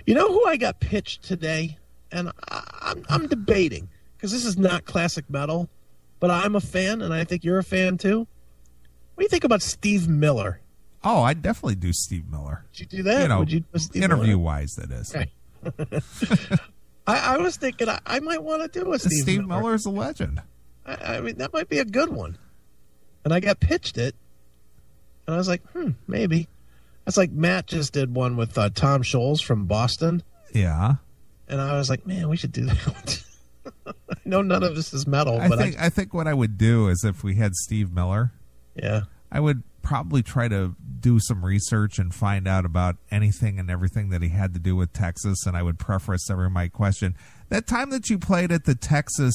You know who I got pitched today? And I'm debating, because this is not classic metal, but I'm a fan, and I think you're a fan too. What do you think about Steve Miller? Oh, I'd definitely do Steve Miller. Would you do that? You know, Would you do Steve interview-wise, that is. Okay. I was thinking I might want to do a Steve Miller. Miller's a legend. I mean, that might be a good one. And I got pitched it, and I was like, maybe. That's like Matt just did one with Tom Scholz from Boston. Yeah. And I was like, man, we should do that. I know none of this is metal, but I think what I would do is if we had Steve Miller, yeah, I would probably try to do some research and find out about anything and everything that he had to do with Texas, and I would preface every my question. That time that you played at the Texas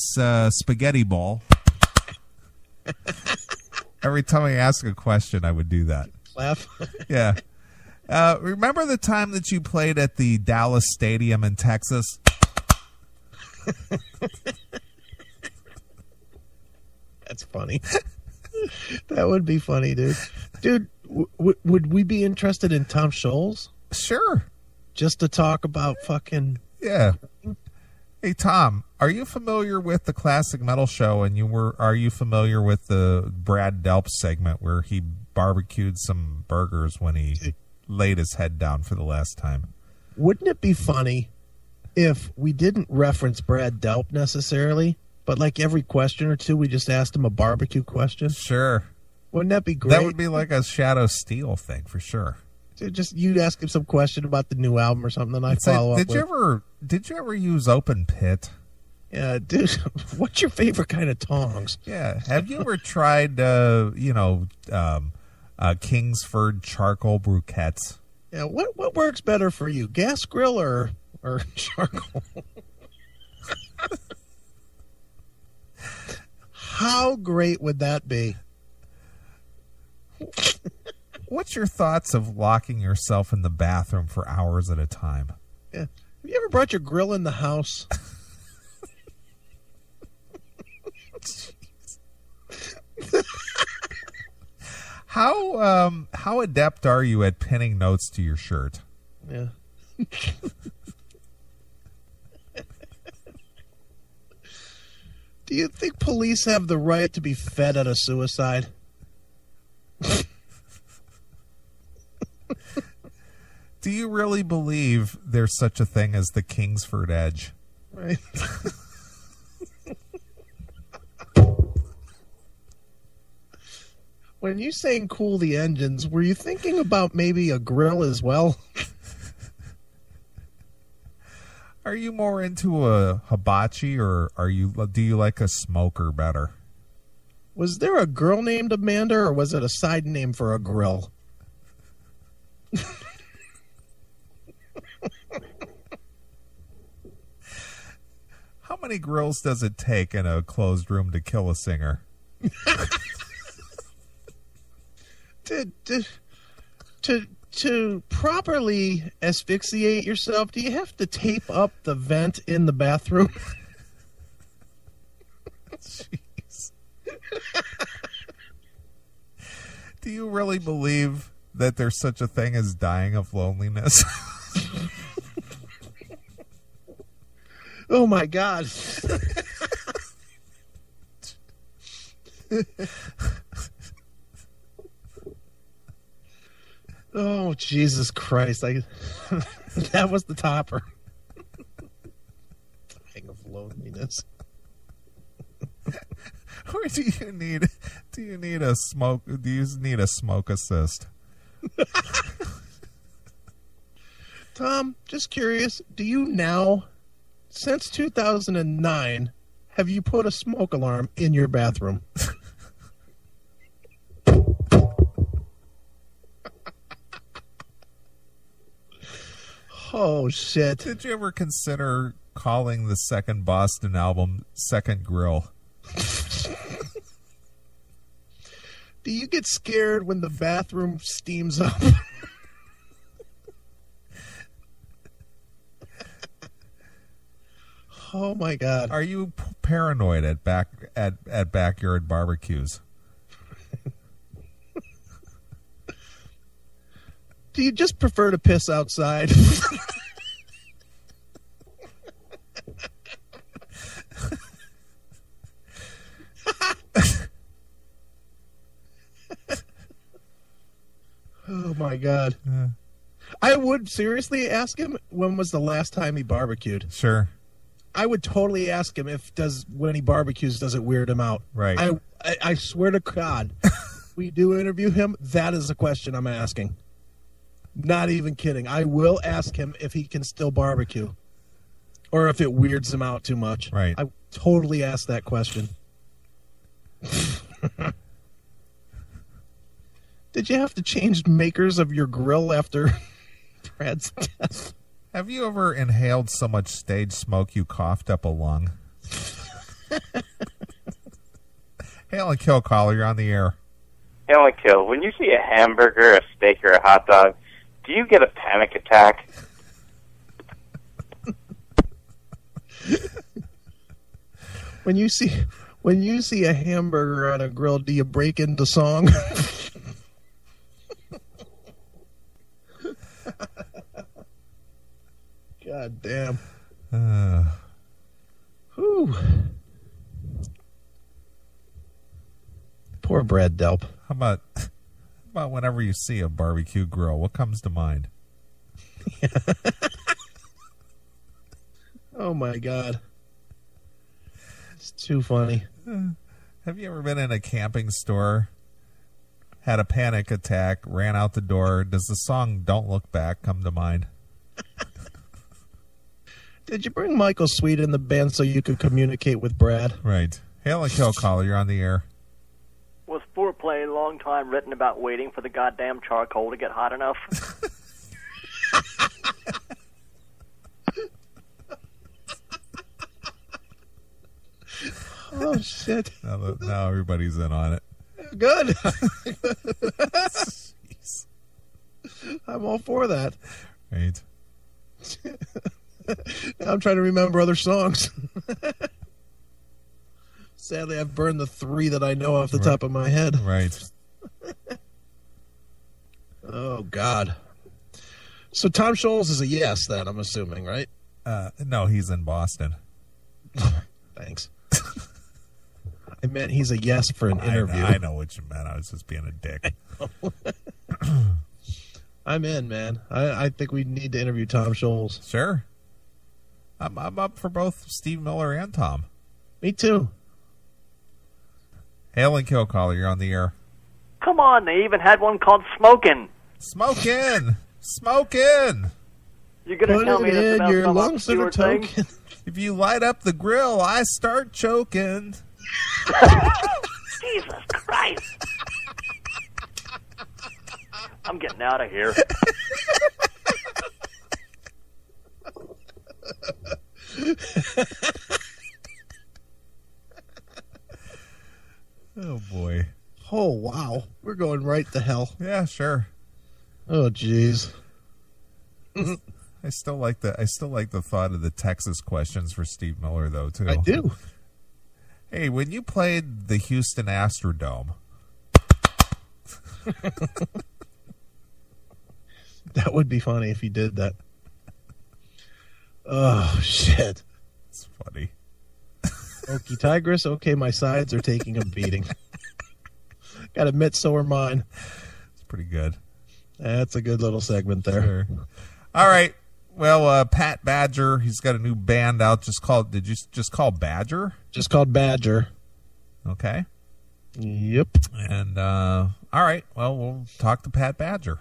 Spaghetti Bowl, every time I ask a question, I would do that. Laugh. Yeah. Remember the time that you played at the Dallas Stadium in Texas? That's funny. That would be funny, dude. Dude, would we be interested in Tom Scholz? Sure. Just to talk about fucking... Yeah. Hey, Tom, are you familiar with the Classic Metal Show, and are you familiar with the Brad Delp segment where he barbecued some burgers when he laid his head down for the last time? Wouldn't it be funny if we didn't reference Brad Delp necessarily, but like every question or two, we just asked him a barbecue question? Sure. Wouldn't that be great? That would be like a Shadow Steel thing for sure. Just you'd ask him some question about the new album or something, and I'd follow up. Did you ever use open pit? Yeah, dude. What's your favorite kind of tongs? Yeah. Have you ever tried, Kingsford charcoal briquettes? Yeah. What works better for you, gas grill or charcoal? How great would that be? What's your thoughts of locking yourself in the bathroom for hours at a time? Yeah. Have you ever brought your grill in the house? How adept are you at pinning notes to your shirt? Yeah. Do you think police have the right to be fed at a suicide? Do you really believe there's such a thing as the Kingsford Edge? Right. When you saying cool the engines, were you thinking about maybe a grill as well? Are you more into a hibachi, or do you like a smoker better? Was there a girl named Amanda, or was it a side name for a grill? How many grills does it take in a closed room to kill a singer? To properly asphyxiate yourself, do you have to tape up the vent in the bathroom? Jeez. Do you really believe that there's such a thing as dying of loneliness? Oh my God. Oh, Jesus Christ. That was the topper. Dying of loneliness. Or do you need a smoke assist? Tom, just curious, do you now, since 2009, have you put a smoke alarm in your bathroom? Oh, shit. Did you ever consider calling the second Boston album Second Grill? Do you get scared when the bathroom steams up? Oh my God. Are you paranoid at backyard barbecues? Do you just prefer to piss outside? my God. Yeah. I would seriously ask him when was the last time he barbecued. Sure. I would totally ask him when he barbecues, does it weird him out? Right. I swear to God, we do interview him. That is the question I'm asking. Not even kidding. I will ask him if he can still barbecue, or if it weirds him out too much. Right. I totally ask that question. Did you have to change makers of your grill after Brad's death? Have you ever inhaled so much stage smoke you coughed up a lung? Hail and Kill caller, you're on the air. Hail and Kill. When you see a hamburger, a steak, or a hot dog, do you get a panic attack? When you see a hamburger on a grill, do you break into song? God damn. Whew. Poor Brad Delp. How about whenever you see a barbecue grill, what comes to mind? Oh my God. It's too funny. Have you ever been in a camping store, had a panic attack, ran out the door? Does the song Don't Look Back come to mind? Did you bring Michael Sweet in the band so you could communicate with Brad? Right. Hail and Kill caller, you're on the air. Was foreplay a long time written about waiting for the goddamn charcoal to get hot enough? Oh, shit. Now everybody's in on it. Good. Jeez. I'm all for that. Right. I'm trying to remember other songs. Sadly, I've burned the 3 that I know off the top of my head. Right. Oh, God. So Tom Scholz is a yes, then, I'm assuming, right? No, he's in Boston. Thanks. I meant he's a yes for an interview. I know what you meant. I was just being a dick. I'm in, man. I think we need to interview Tom Scholz. Sure. I'm up for both Steve Miller and Tom. Me too. Hail and Kill caller, you're on the air. Come on, they even had one called Smokin'. Smokin'! Smokin'! You're going to Put tell me it this in about your some lungs that are obscure thing? token. If you light up the grill, I start choking. Jesus Christ. I'm getting out of here. Oh, boy. Oh, wow. We're going right to hell. Yeah, sure. Oh, jeez. I still like the thought of the Texas questions for Steve Miller, though, too. I do. Hey, when you played the Houston Astrodome, that would be funny if you did that. Oh, shit. it's funny. Okie Tigress, okay, my sides are taking a beating. Gotta admit, so are mine. It's pretty good. That's a good little segment there. Sure. All right. Well, Pat Badger, he's got a new band out. Did you just call Badger? Just called Badger. Okay. Yep. And, all right. Well, we'll talk to Pat Badger.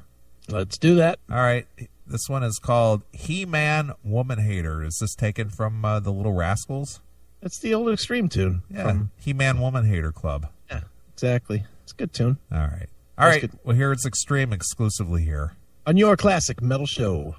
Let's do that. All right. This one is called He-Man Woman Hater. Is this taken from the Little Rascals? It's the old Extreme tune. Yeah. He-Man Woman Hater Club. Yeah, exactly. It's a good tune. All right. All right. Well, here it's Extreme exclusively here On your classic metal show.